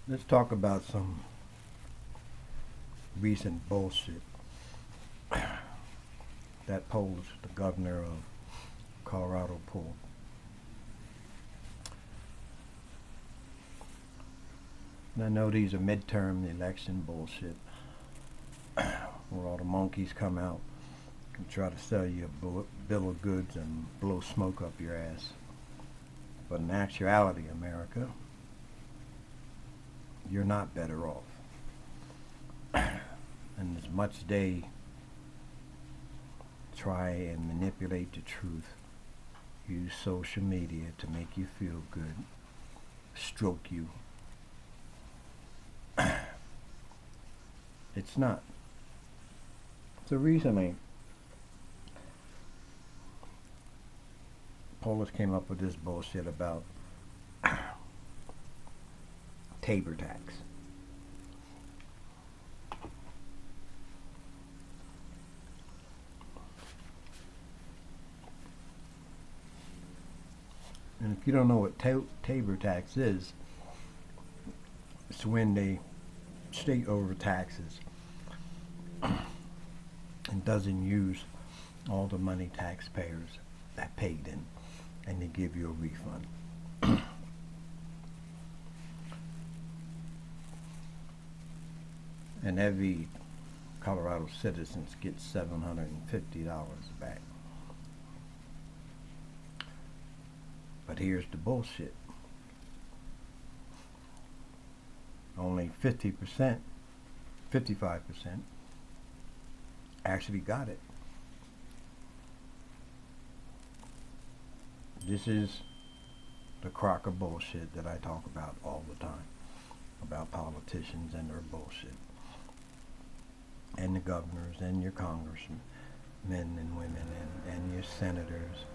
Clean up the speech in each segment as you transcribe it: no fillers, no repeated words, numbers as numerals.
Let's talk about some recent bullshit that polls the governor of Colorado pulled. And I know these are midterm election bullshit where all the monkeys come out and try to sell you a bill of goods and blow smoke up your ass. But in actuality, America, you're not better off. And as much as they try and manipulate the truth, use social media to make you feel good, stroke you, it's not. So recently, Polis came up with this bullshit about Tabor tax. And if you don't know what Tabor tax is, it's when the state overtaxes and doesn't use all the money taxpayers that paid in, and they give you a refund. And every Colorado citizen gets $750 back. But here's the bullshit. Only 50%, 55% actually got it. This is the crock of bullshit that I talk about all the time, about politicians and their bullshit, and the governors and your congressmen, men and women, and your senators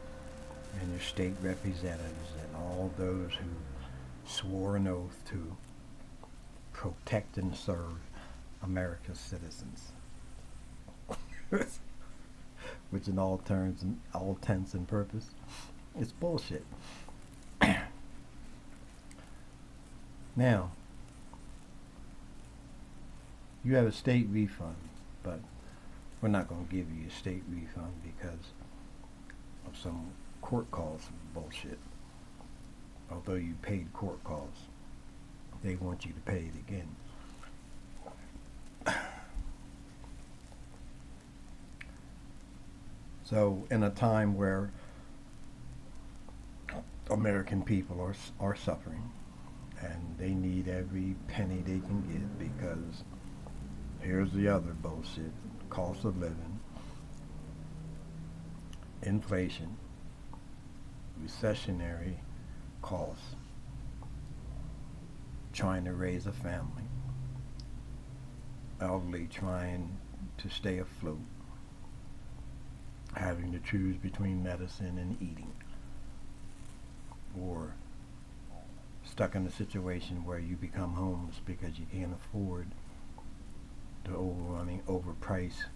and your state representatives and all those who swore an oath to protect and serve America's citizens. Which in all terms and all intents and purpose, it's bullshit. Now, you have a state refund, but we're not going to give you a state refund because of some court calls bullshit. Although you paid court calls, they want you to pay it again. So in a time where American people are suffering and they need every penny they can get, because here's the other bullshit: cost of living, inflation, recessionary costs, trying to raise a family, elderly trying to stay afloat, having to choose between medicine and eating, or stuck in a situation where you become homeless because you can't afford the overpriced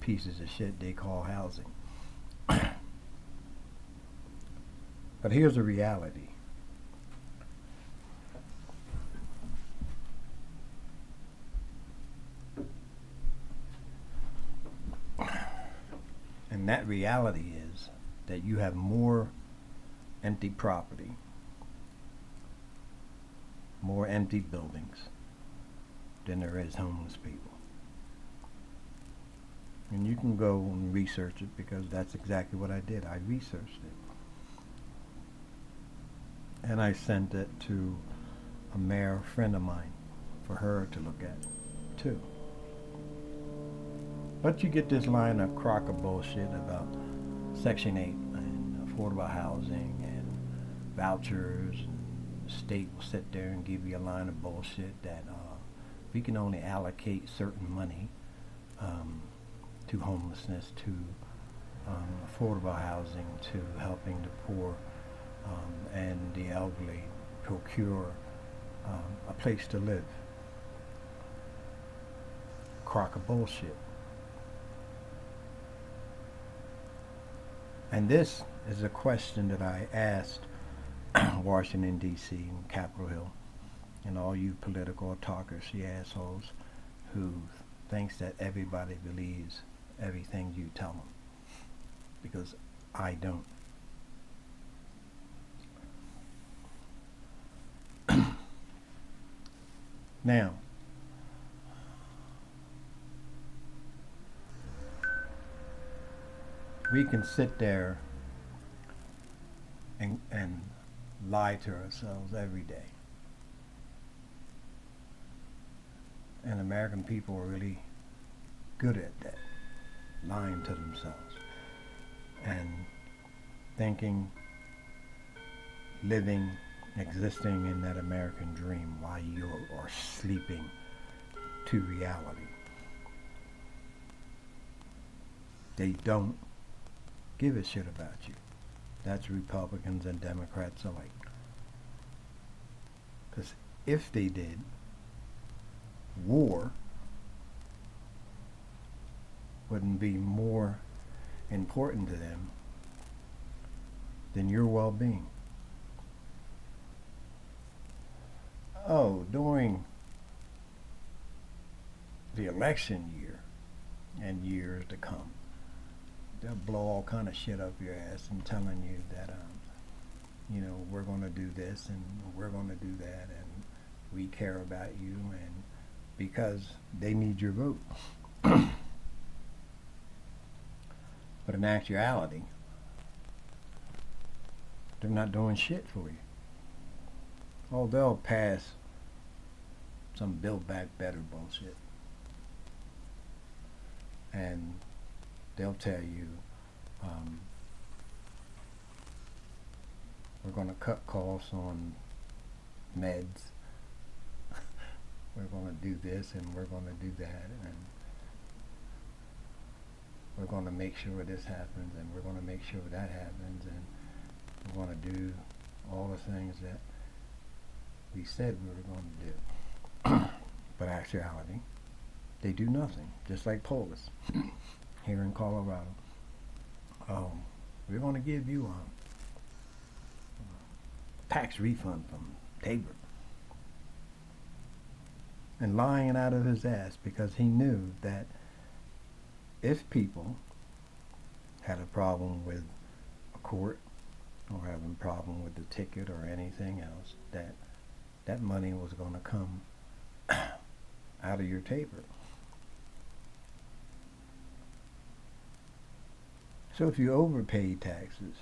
pieces of shit they call housing. But here's the reality. And that reality is that you have more empty property, more empty buildings than there is homeless people. And you can go and research it, because that's exactly what I did. I researched it. And I sent it to a mayor friend of mine for her to look at too. But you get this line of crock of bullshit about Section 8 and affordable housing and vouchers. The state will sit there and give you a line of bullshit that we can only allocate certain money to homelessness, to affordable housing, to helping the poor and the elderly procure a place to live. Crock of bullshit. And this is a question that I asked Washington, D.C., and Capitol Hill and all you political autocracy assholes who thinks that everybody believes everything you tell them, because I don't. Now, we can sit there and lie to ourselves every day. And American people are really good at that, lying to themselves and thinking, living, existing in that American dream while you are sleeping to reality. They don't give a shit about you. That's Republicans and Democrats alike. Because if they did, war wouldn't be more important to them than your well-being. Oh, during the election year and years to come, they'll blow all kind of shit up your ass and telling you that, we're going to do this and we're going to do that and we care about you, and because they need your vote. But in actuality, they're not doing shit for you. Oh, they'll pass some Build Back Better bullshit. And they'll tell you, we're going to cut costs on meds. We're going to do this and we're going to do that. And we're going to make sure this happens and we're going to make sure that happens. And we're going to do all the things that we said we were going to do. But actuality, they do nothing, just like Polis here in Colorado. We're going to give you a tax refund from Tabor. And lying out of his ass, because he knew that if people had a problem with a court or having a problem with the ticket or anything else, that money was going to come out of your Tabor. So if you overpay taxes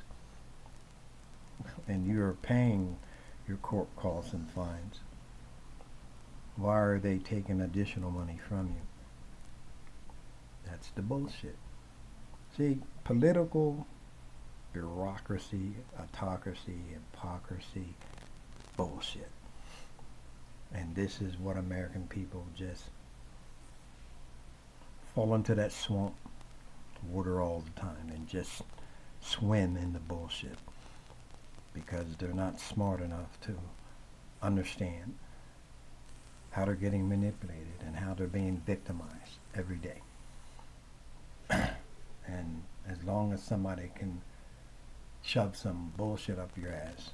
and you're paying your court costs and fines, why are they taking additional money from you? That's the bullshit. See, political bureaucracy, autocracy, hypocrisy, bullshit. And this is what American people just fall into that swamp water all the time and just swim in the bullshit because they're not smart enough to understand how they're getting manipulated and how they're being victimized every day. And as long as somebody can shove some bullshit up your ass,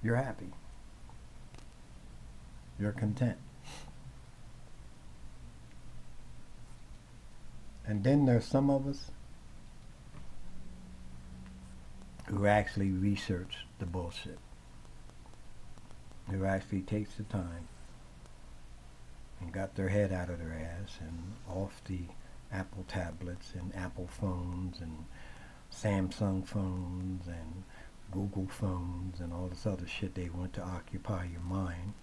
you're happy. You're content. And then there's some of us who actually research the bullshit, who actually takes the time and got their head out of their ass and off the Apple tablets and Apple phones and Samsung phones and Google phones and all this other shit they want to occupy your mind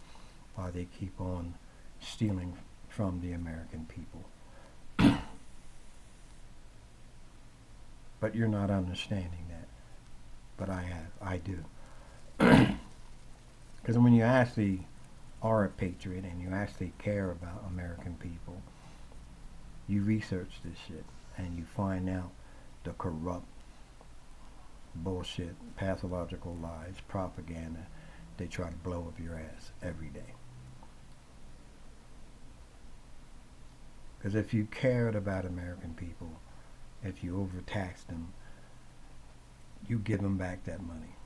while they keep on stealing from the American people. But you're not understanding that. But I do. Because when you actually are a patriot and you actually care about American people, you research this shit and you find out the corrupt bullshit, pathological lies, propaganda they try to blow up your ass every day. Because if you cared about American people, if you overtaxed them, you give them back that money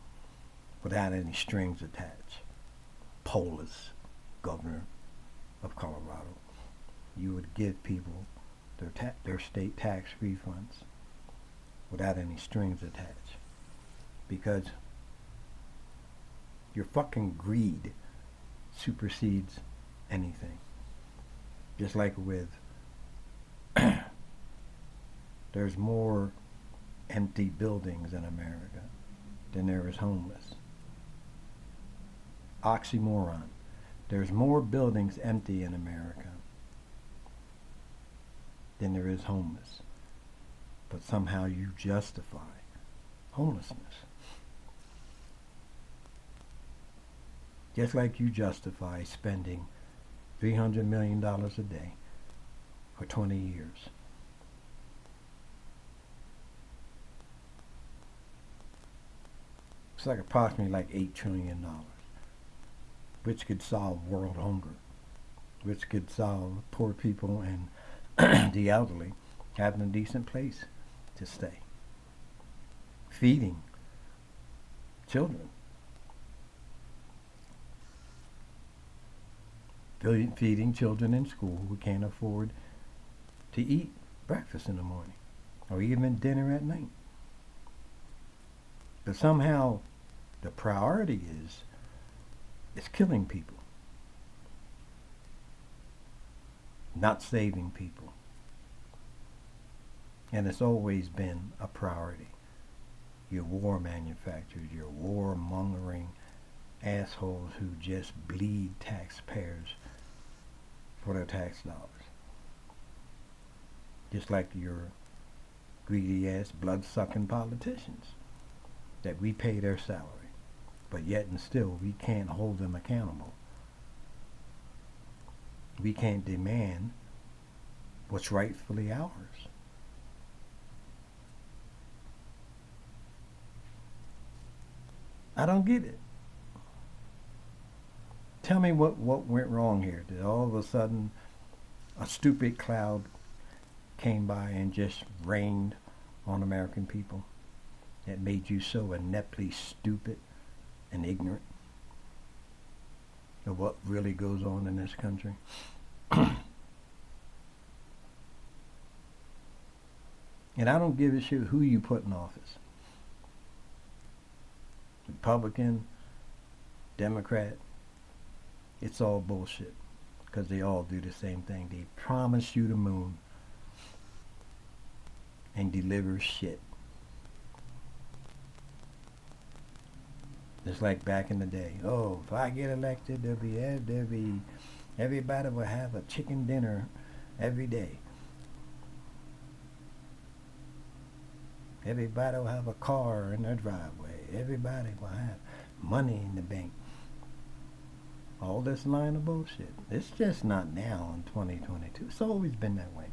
without any strings attached. Polis, governor of Colorado, you would give people their state tax refunds without any strings attached. Because your fucking greed supersedes anything. Just like with, there's more empty buildings in America than there is homeless. Oxymoron. There's more buildings empty in America than there is homeless. But somehow you justify homelessness. Just like you justify spending $300 million a day for 20 years. It's like approximately like $8 trillion, which could solve world hunger, which could solve poor people and the elderly having a decent place to stay, feeding children, feeding children in school who can't afford to eat breakfast in the morning or even dinner at night. But somehow the priority is killing people, not saving people. And it's always been a priority. Your war manufacturers, your warmongering assholes who just bleed taxpayers for their tax dollars. Just like your greedy ass blood-sucking politicians that we pay their salary, but yet and still we can't hold them accountable. We can't demand what's rightfully ours. I don't get it. Tell me what went wrong here. Did all of a sudden a stupid cloud came by and just rained on American people that made you so ineptly stupid and ignorant of what really goes on in this country? And I don't give a shit who you put in office. Republican, Democrat, it's all bullshit. Because they all do the same thing. They promise you the moon and deliver shit. Just like back in the day. Oh, if I get elected, there'll be everybody will have a chicken dinner every day. Everybody will have a car in their driveway. Everybody will have money in the bank. All this line of bullshit. It's just not now in 2022. It's always been that way.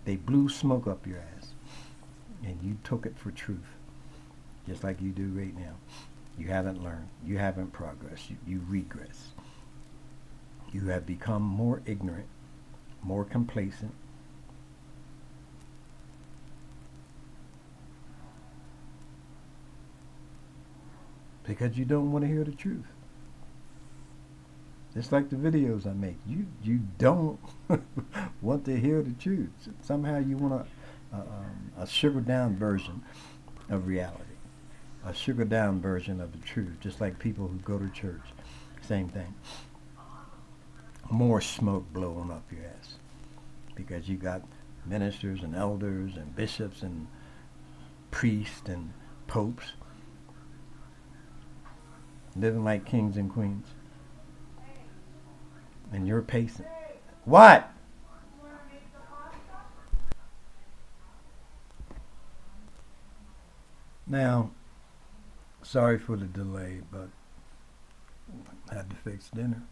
They blew smoke up your ass. And you took it for truth. Just like you do right now. You haven't learned. You haven't progressed. You regress. You have become more ignorant, more complacent. Because you don't want to hear the truth. It's like the videos I make. You don't want to hear the truth. Somehow you want a sugared down version of reality. A sugared down version of the truth. Just like people who go to church. Same thing. More smoke blowing up your ass. Because you got ministers and elders and bishops and priests and popes living like kings and queens. And you're pacing. What? Now, sorry for the delay, but I had to fix dinner.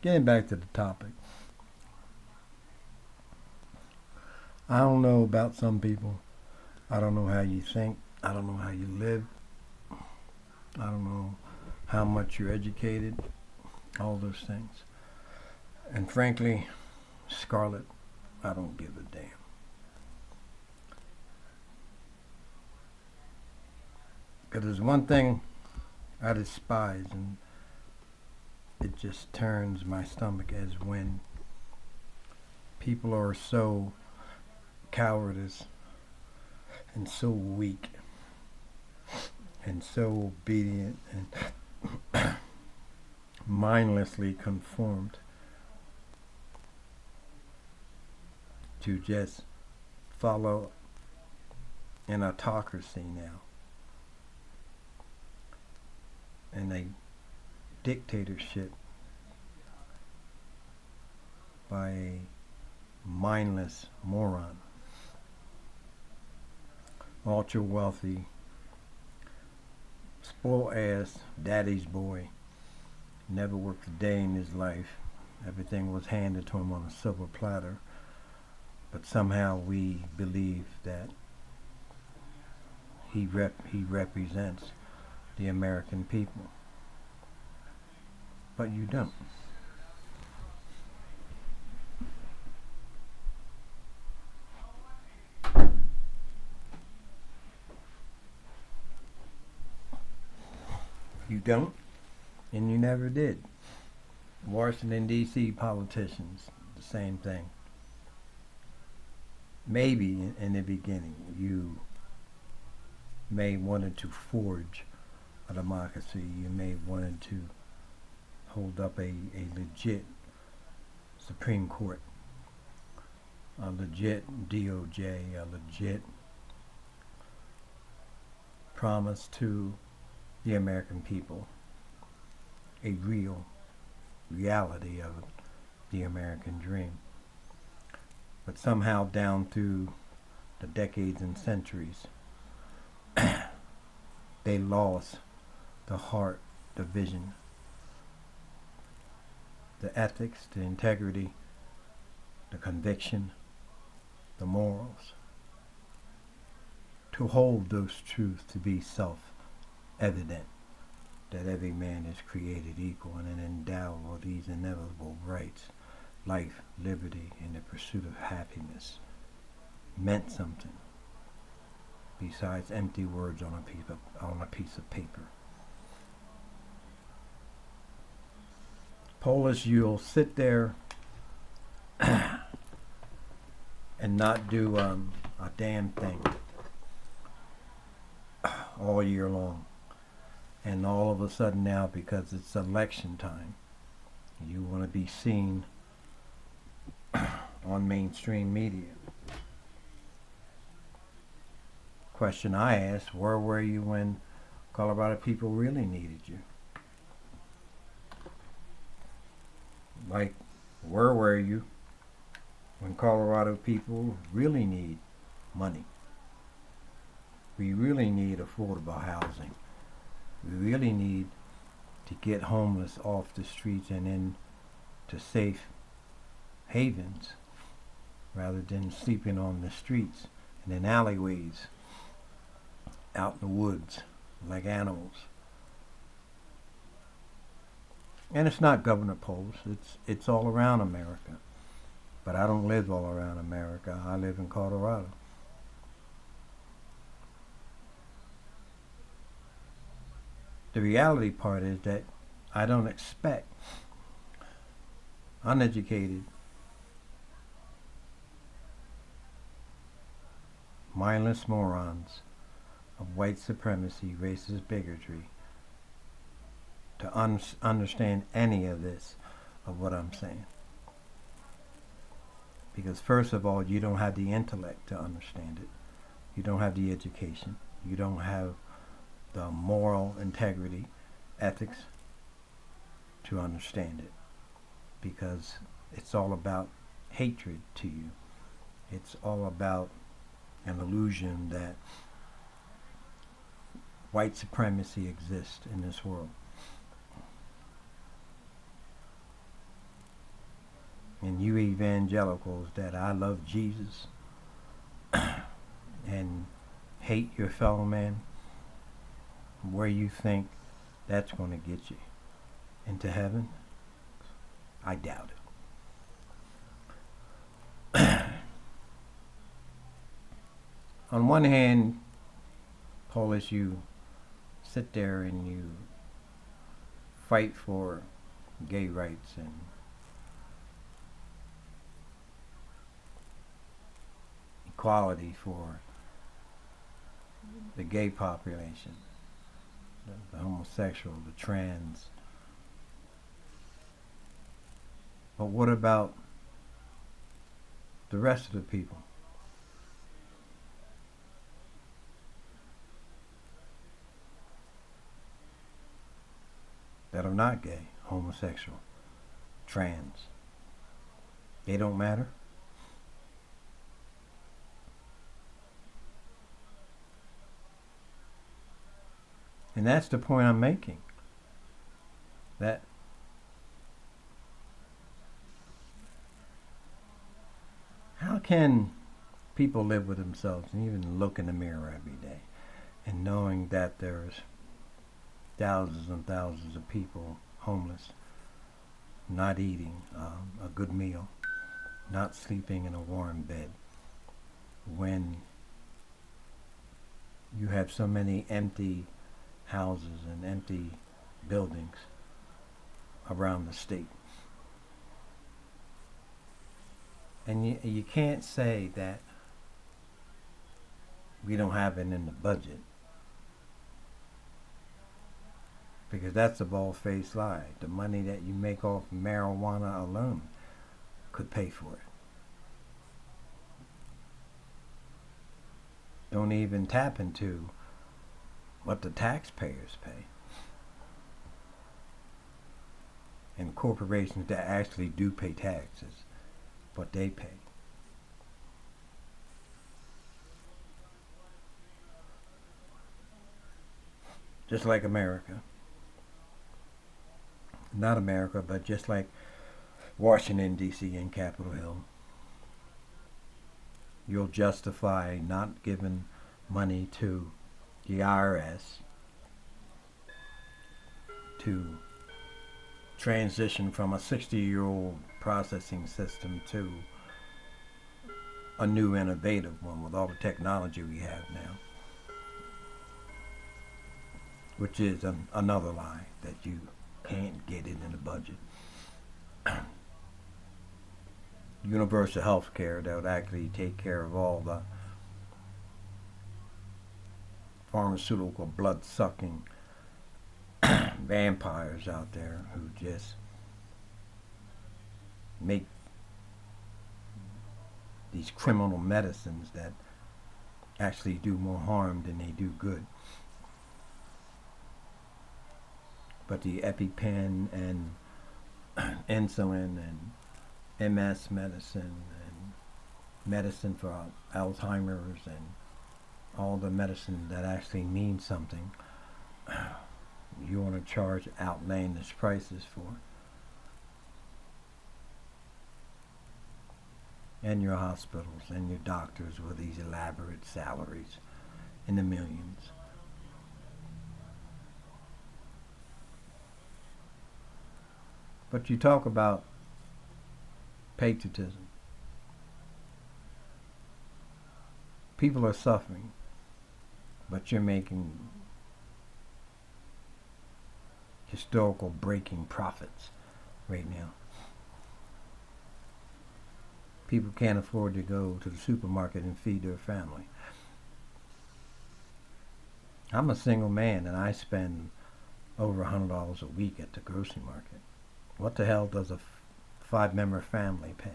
Getting back to the topic. I don't know about some people. I don't know how you think. I don't know how you live. I don't know how much you're educated, all those things. And frankly, Scarlett, I don't give a damn. Because there's one thing I despise, and it just turns my stomach as when people are so cowardice and so weak and so obedient and mindlessly conformed to just follow an autocracy now and a dictatorship by a mindless moron, ultra wealthy, spoiled ass daddy's boy, never worked a day in his life. Everything was handed to him on a silver platter, but somehow we believe that he represents the American people. But you don't. You don't, and you never did. Washington, D.C. politicians, the same thing. Maybe in the beginning you may wanted to forge a democracy. You may wanted to hold up a legit Supreme Court, a legit DOJ, a legit promise to the American people, a real reality of the American dream. But somehow down through the decades and centuries, they lost the heart, the vision, the ethics, the integrity, the conviction, the morals, to hold those truths to be self-evident, that every man is created equal and endowed with these inevitable rights, life, liberty, and the pursuit of happiness, meant something besides empty words on a piece of paper. Polish, you'll sit there and not do a damn thing all year long. And all of a sudden now, because it's election time, you want to be seen on mainstream media. Question I asked, where were you when Colorado people really needed you? Like, where were you when Colorado people really need money? We really need affordable housing. We really need to get homeless off the streets and into safe havens rather than sleeping on the streets and in alleyways, out in the woods like animals. And it's not Governor Polis, it's all around America. But I don't live all around America. I live in Colorado. The reality part is that I don't expect uneducated, mindless morons of white supremacy, racist bigotry to understand any of this, of what I'm saying. Because first of all, you don't have the intellect to understand it. You don't have the education. You don't have the moral integrity, ethics to understand it. Because it's all about hatred to you. It's all about an illusion that white supremacy exists in this world. And you evangelicals that I love Jesus and hate your fellow man, where you think that's going to get you? Into heaven? I doubt it. On one hand, Polish, you sit there and you fight for gay rights and equality for the gay population, the homosexual, the trans. But what about the rest of the people? That are not gay, homosexual, trans. They don't matter? And that's the point I'm making. That how can people live with themselves and even look in the mirror every day and knowing that there's thousands and thousands of people homeless, not eating a good meal, not sleeping in a warm bed, when you have so many empty houses and empty buildings around the state? And you can't say that we don't have it in the budget, because that's a bald-faced lie. The money that you make off marijuana alone could pay for it. Don't even tap into what the taxpayers pay. And corporations that actually do pay taxes, what they pay. Just like America. Not America, but just like Washington, D.C. and Capitol Hill. You'll justify not giving money to the IRS to transition from a 60-year-old processing system to a new innovative one with all the technology we have now, which is another lie, that you can't get it in the budget. Universal health care that would actually take care of all the pharmaceutical blood-sucking vampires out there who just make these criminal medicines that actually do more harm than they do good. But the EpiPen and insulin and MS medicine and medicine for Alzheimer's and all the medicine that actually means something, you want to charge outlandish prices for. And your hospitals and your doctors with these elaborate salaries in the millions. But you talk about patriotism. People are suffering, but you're making historical breaking profits right now. People can't afford to go to the supermarket and feed their family. I'm a single man and I spend over $100 a week at the grocery market. What the hell does a 5-member family pay?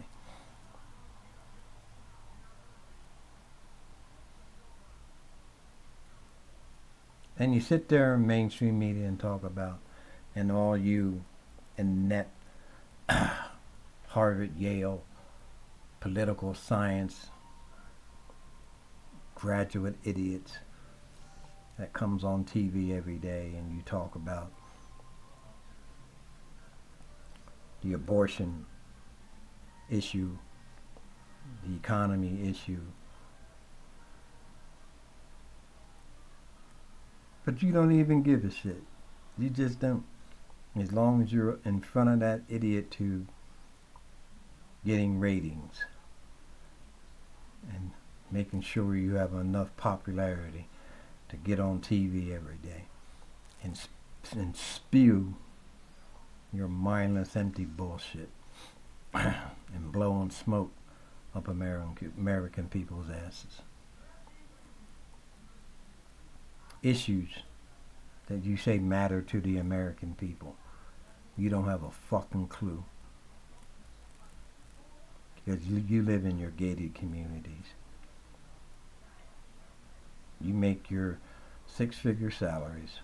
And you sit there in mainstream media and talk about, and all you inept Harvard, Yale, political science graduate idiots that comes on TV every day, and you talk about the abortion issue, the economy issue. But you don't even give a shit. You just don't. As long as you're in front of that idiot to getting ratings and making sure you have enough popularity to get on TV every day and spew your mindless, empty bullshit and blowing smoke up American people's asses. Issues that you say matter to the American people. You don't have a fucking clue. Because you live in your gated communities. You make your 6-figure salaries.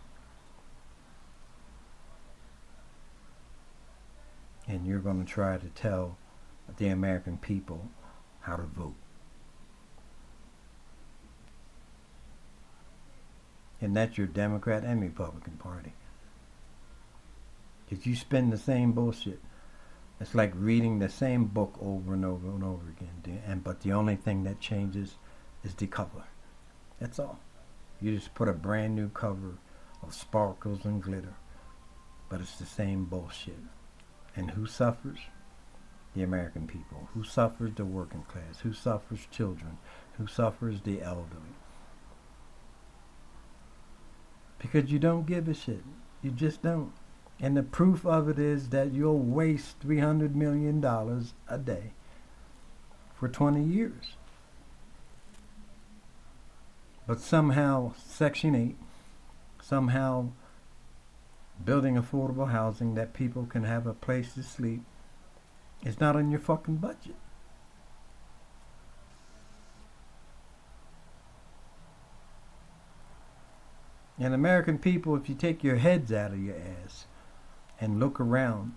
And you're going to try to tell the American people how to vote. And that's your Democrat and Republican Party. Because you spend the same bullshit. It's like reading the same book over and over and over again. But the only thing that changes is the cover. That's all. You just put a brand new cover of sparkles and glitter. But it's the same bullshit. And who suffers? The American people. Who suffers? The working class. Who suffers? Children. Who suffers? The elderly. Because you don't give a shit. You just don't. And the proof of it is that you'll waste $300 million a day for 20 years. But somehow Section 8, somehow building affordable housing that people can have a place to sleep, is not on your fucking budget. And American people, if you take your heads out of your ass and look around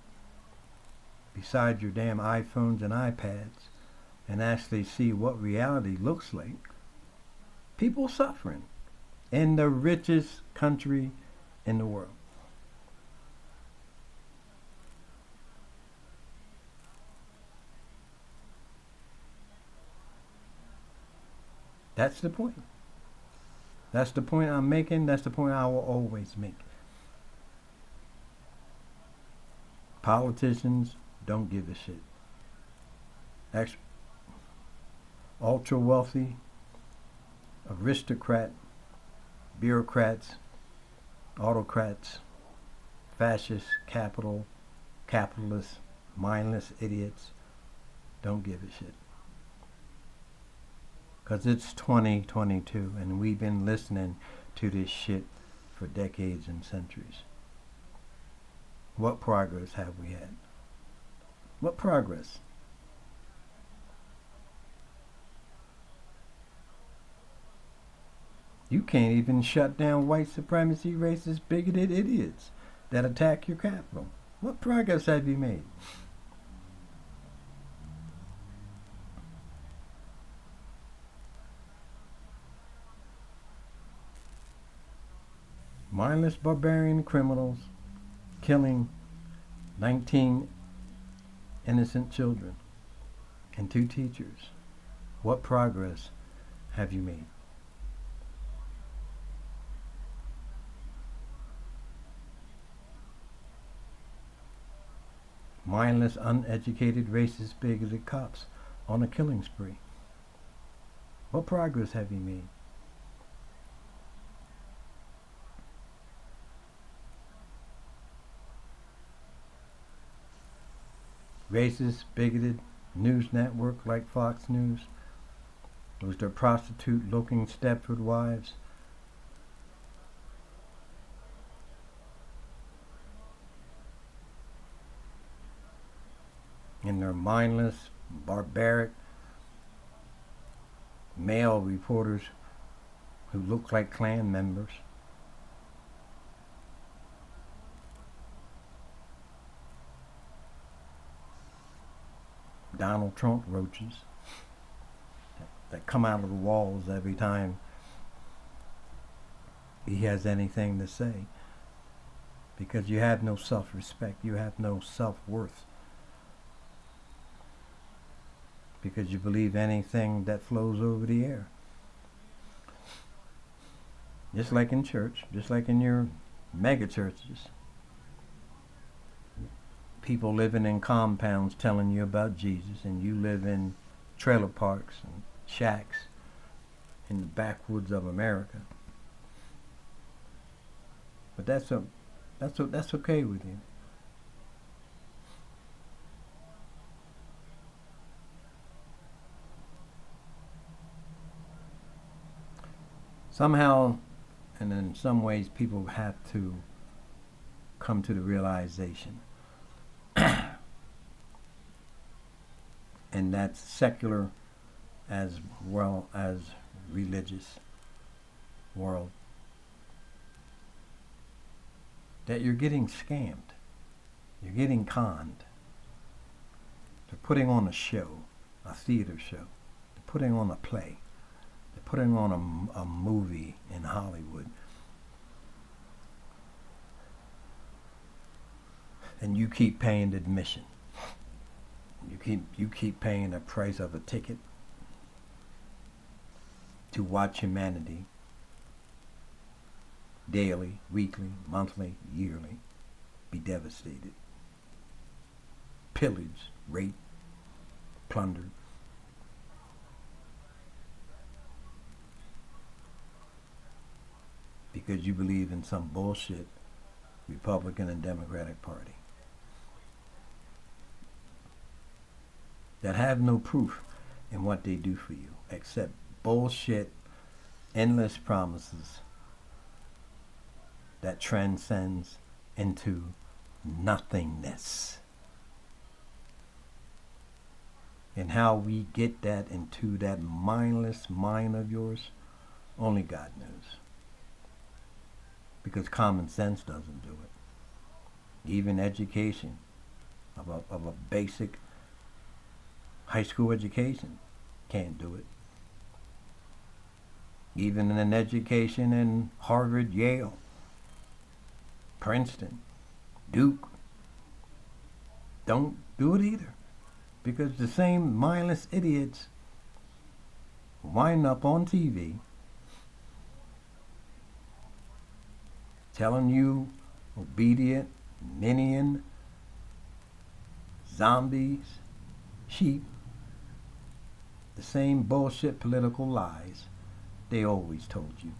beside your damn iPhones and iPads and actually see what reality looks like, people suffering in the richest country in the world. That's the point. That's the point I'm making. That's the point I will always make. Politicians don't give a shit. Ultra wealthy, aristocrat, bureaucrats, autocrats, fascists, capitalists, mindless idiots don't give a shit. Because it's 2022 and we've been listening to this shit for decades and centuries. What progress have we had? What progress? You can't even shut down white supremacy, racist, bigoted idiots that attack your capital. What progress have you made? Mindless barbarian criminals killing 19 innocent children and 2 teachers. What progress have you made? Mindless, uneducated, racist, bigoted cops on a killing spree. What progress have you made? Racist, bigoted news network like Fox News, with their prostitute-looking Stepford wives, and their mindless, barbaric male reporters who look like Klan members. Donald Trump roaches that come out of the walls every time he has anything to say. Because you have no self-respect, you have no self-worth. Because you believe anything that flows over the air. Just like in church, just like in your mega churches. People living in compounds telling you about Jesus, and you live in trailer parks and shacks in the backwoods of America. But that's okay with you. Somehow, and in some ways, people have to come to the realization, and that's secular as well as religious world, that you're getting scammed. You're getting conned. They're putting on a show, a theater show. They're putting on a play. They're putting on a movie in Hollywood. And you keep paying the admission. You keep paying the price of a ticket to watch humanity daily, weekly, monthly, yearly be devastated, pillaged, raped, plundered. Because you believe in some bullshit Republican and Democratic Party that have no proof in what they do for you except bullshit, endless promises that transcends into nothingness. And how we get that into that mindless mind of yours, only God knows. Because common sense doesn't do it. Even education of a basic high school education can't do it. Even an education in Harvard, Yale, Princeton, Duke, don't do it either. Because the same mindless idiots wind up on TV telling you obedient, minion, zombies, sheep, the same bullshit political lies they always told you.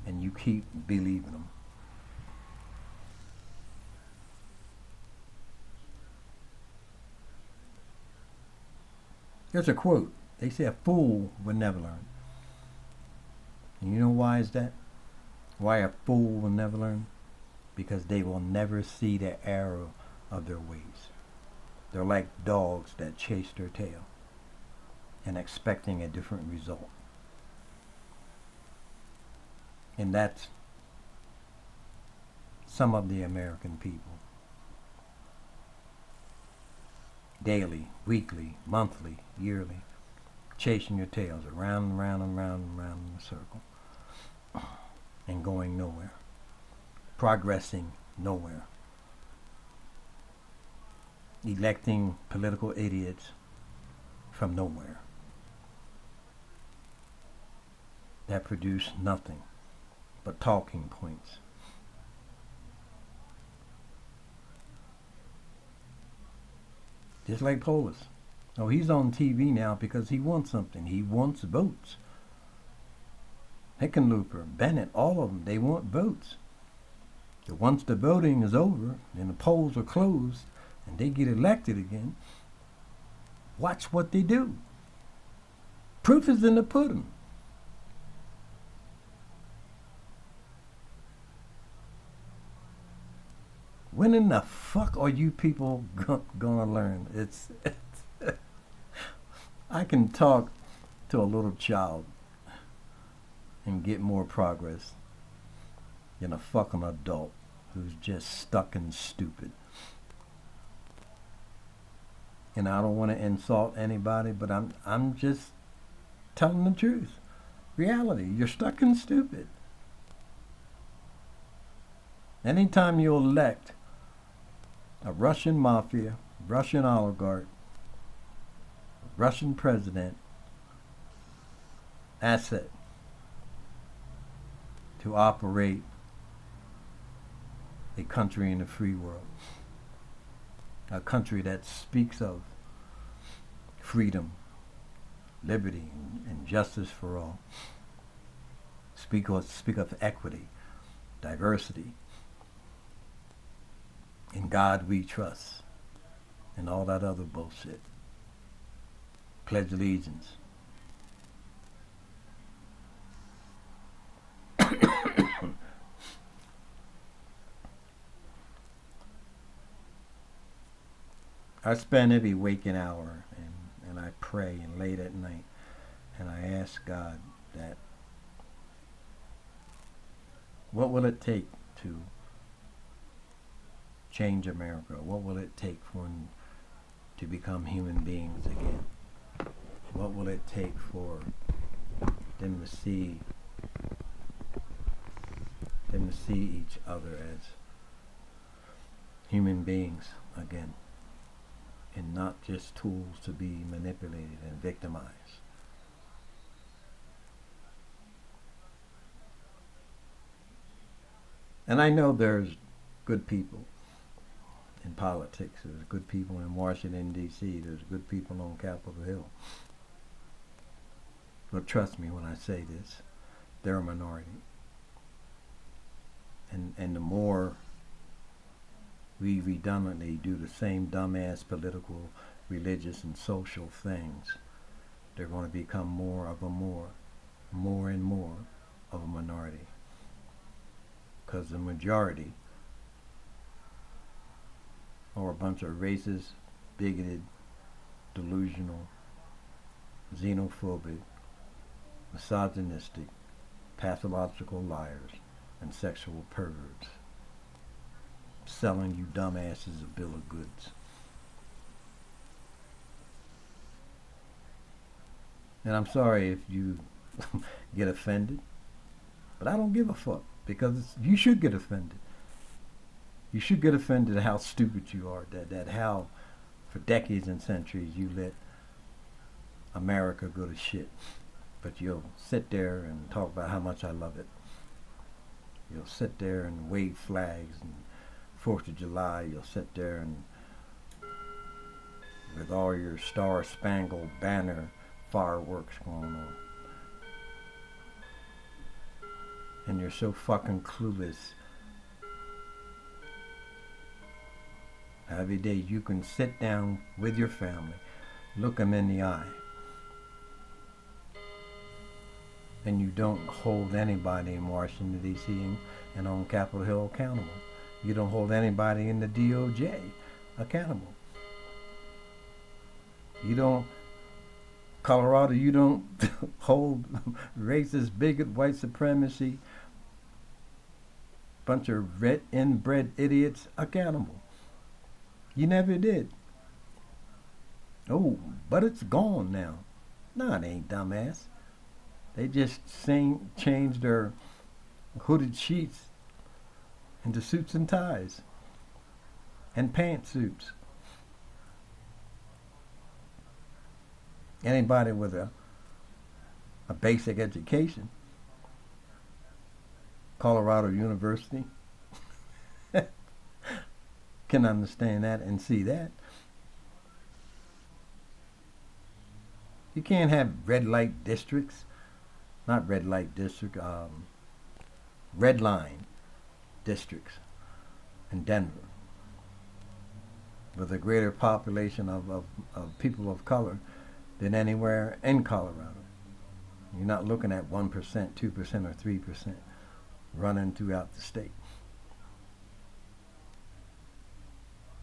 And you keep believing them. There's a quote. They say a fool will never learn. And you know why is that? Why a fool will never learn? Because they will never see the error of their ways. They're like dogs that chase their tail and expecting a different result. And that's some of the American people. Daily, weekly, monthly, yearly, chasing your tails around and round and round and round in a circle and going nowhere, progressing nowhere, electing political idiots from nowhere that produce nothing but talking points. Just like Polis. Oh, he's on TV now because he wants something. He wants votes. Hickenlooper, Bennett, all of them, they want votes. So once the voting is over and the polls are closed and they get elected again, watch what they do. Proof is in the pudding. When in the fuck are you people gonna learn? It's I can talk to a little child and get more progress than a fucking adult who's just stuck and stupid. And I don't want to insult anybody, but I'm just telling the truth. Reality, you're stuck and stupid. Anytime you elect a Russian mafia, Russian oligarch, Russian president, asset to operate a country in the free world, a country that speaks of freedom, liberty, and justice for all, speak of equity, diversity, in God we trust, and all that other bullshit. Pledge allegiance. I spend every waking hour and I pray and late at night and I ask God that what will it take to change America? What will it take for them to become human beings again? What will it take for them to see each other as human beings again and not just tools to be manipulated and victimized? And I know there's good people in politics. There's good people in Washington, D.C. There's good people on Capitol Hill. But trust me when I say this, they're a minority. And the more we redundantly do the same dumbass political, religious, and social things, they're going to become more and more of a minority. Because the majority are a bunch of racist, bigoted, delusional, xenophobic, misogynistic, pathological liars, and sexual perverts, selling you dumbasses a bill of goods. And I'm sorry if you get offended, but I don't give a fuck, because you should get offended. You should get offended at how stupid you are, that how for decades and centuries you let America go to shit. But you'll sit there and talk about how much I love it. You'll sit there and wave flags and 4th of July, you'll sit there and with all your star-spangled banner fireworks going on. And you're so fucking clueless. Every day you can sit down with your family, look them in the eye, and you don't hold anybody in Washington, D.C. and on Capitol Hill accountable. You don't hold anybody in the DOJ accountable. You don't, Colorado, you don't hold racist, bigot, white supremacy, bunch of red inbred idiots accountable. You never did. Oh, but it's gone now. No, it ain't, dumbass. They just changed their hooded sheets into suits and ties and pantsuits. Anybody with a basic education, Colorado University, can understand that and see that. You can't have red light districts, not red light district, red line districts in Denver with a greater population of people of color than anywhere in Colorado. You're not looking at 1%, 2%, or 3% running throughout the state.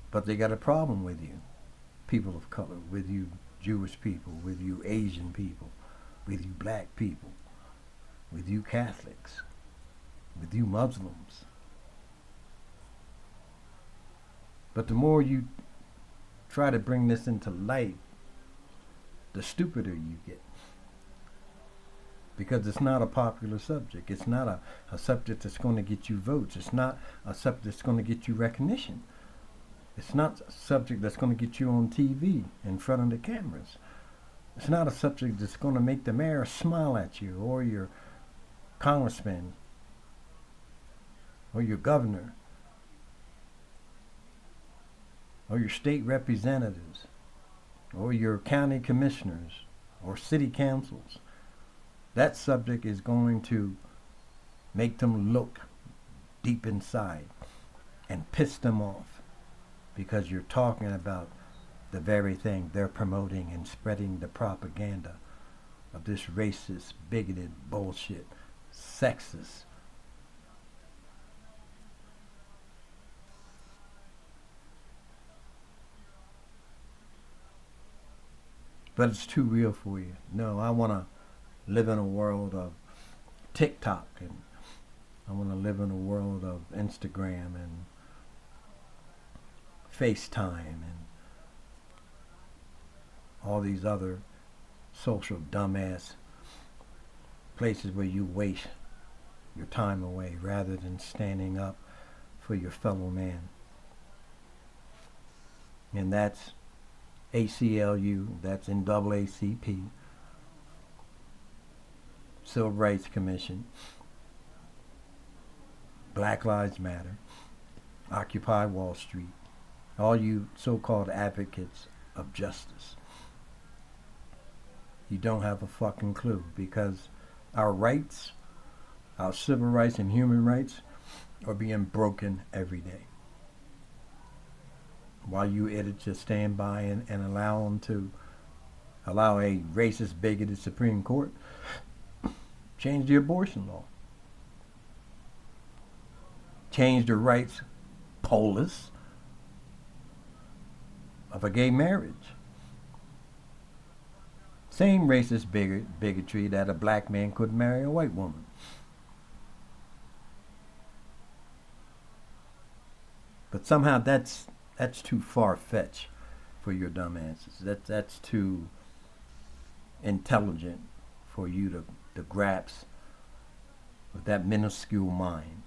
But they got a problem with you, people of color, with you Jewish people, with you Asian people, with you black people, with you Catholics, with you Muslims. But the more you try to bring this into light, the stupider you get. Because it's not a popular subject. It's not a subject that's going to get you votes. It's not a subject that's going to get you recognition. It's not a subject that's going to get you on TV in front of the cameras. It's not a subject that's going to make the mayor smile at you, or your congressman, or your governor, or your state representatives, or your county commissioners, or city councils. That subject is going to make them look deep inside and piss them off, because you're talking about the very thing they're promoting and spreading the propaganda of this racist, bigoted bullshit, sexist. but it's too real for you. No, I want to live in a world of TikTok, and I want to live in a world of Instagram and FaceTime and all these other social dumbass places where you waste your time away rather than standing up for your fellow man. And that's ACLU, that's NAACP, Civil Rights Commission, Black Lives Matter, Occupy Wall Street, all you so-called advocates of justice. You don't have a fucking clue, because our rights, our civil rights and human rights, are being broken every day. While you idiots just stand by and allow a racist, bigoted Supreme Court change the abortion law, change the rights, polis, of a gay marriage. Same racist bigotry that a black man could marry a white woman. But somehow that's too far-fetched for your dumbasses. That's too intelligent for you to grasp with that minuscule mind.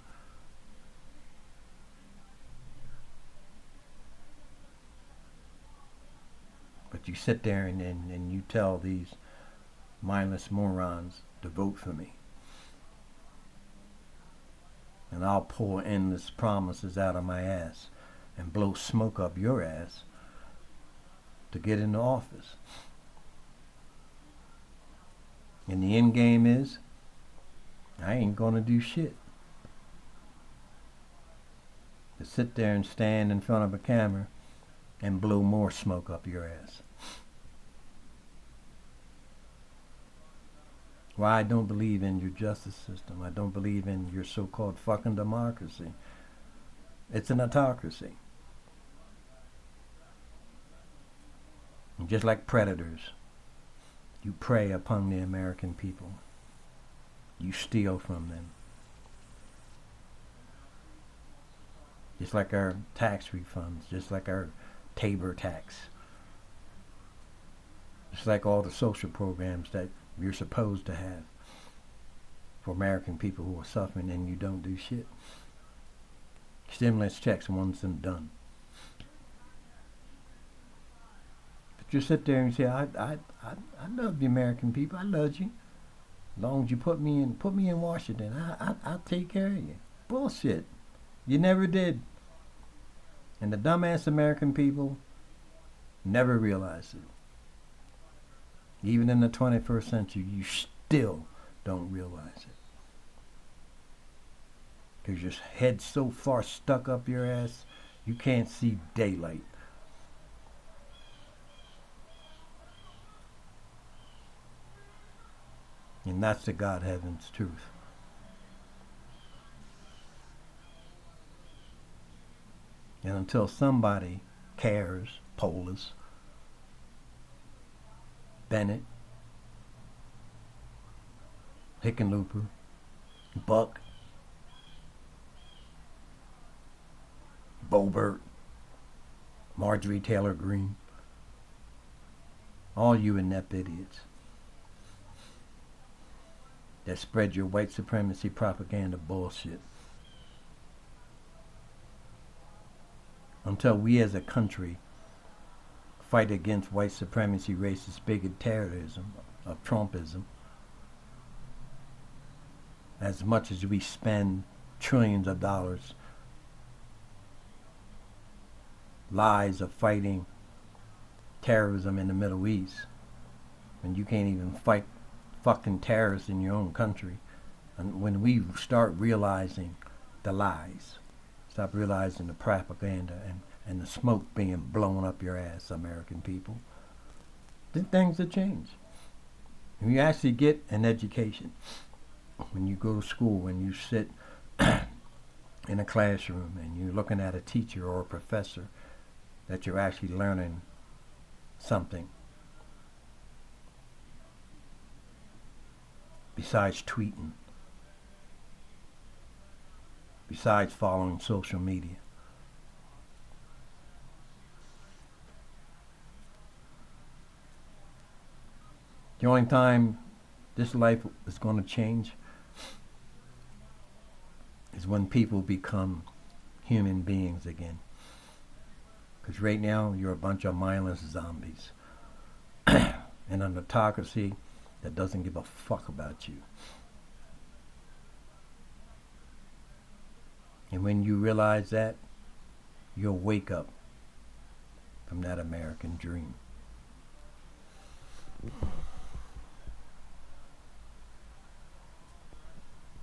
But you sit there and you tell these mindless morons to vote for me. And I'll pull endless promises out of my ass and blow smoke up your ass to get into office. And the end game is, I ain't gonna do shit. To sit there and stand in front of a camera and blow more smoke up your ass. Why I don't believe in your justice system. I don't believe in your so-called fucking democracy. It's an autocracy. And just like predators, you prey upon the American people. You steal from them. Just like our tax refunds, just like our Tabor tax, just like all the social programs that you're supposed to have for American people who are suffering, and you don't do shit. Stimulus checks once and done. But you sit there and say, I love the American people. I love you. As long as you put me in Washington, I'll take care of you. Bullshit. You never did. And the dumbass American people never realized it. Even in the 21st century, you still don't realize it. Because your head's so far stuck up your ass, you can't see daylight. And that's the God heaven's truth. And until somebody cares, Polis, Bennett, Hickenlooper, Buck, Boebert, Marjorie Taylor Greene, all you inept idiots that spread your white supremacy propaganda bullshit. Until we as a country fight against white supremacy, racist, bigot, terrorism, of Trumpism, as much as we spend trillions of dollars, lies of fighting terrorism in the Middle East, and you can't even fight fucking terrorists in your own country. And when we start realizing the lies, stop realizing the propaganda and the smoke being blown up your ass, American people, then things will change. When you actually get an education, when you go to school, when you sit in a classroom and you're looking at a teacher or a professor, that you're actually learning something besides tweeting, besides following social media. The only time this life is going to change is when people become human beings again. Because right now, you're a bunch of mindless zombies. And an autocracy that doesn't give a fuck about you. And when you realize that, you'll wake up from that American dream.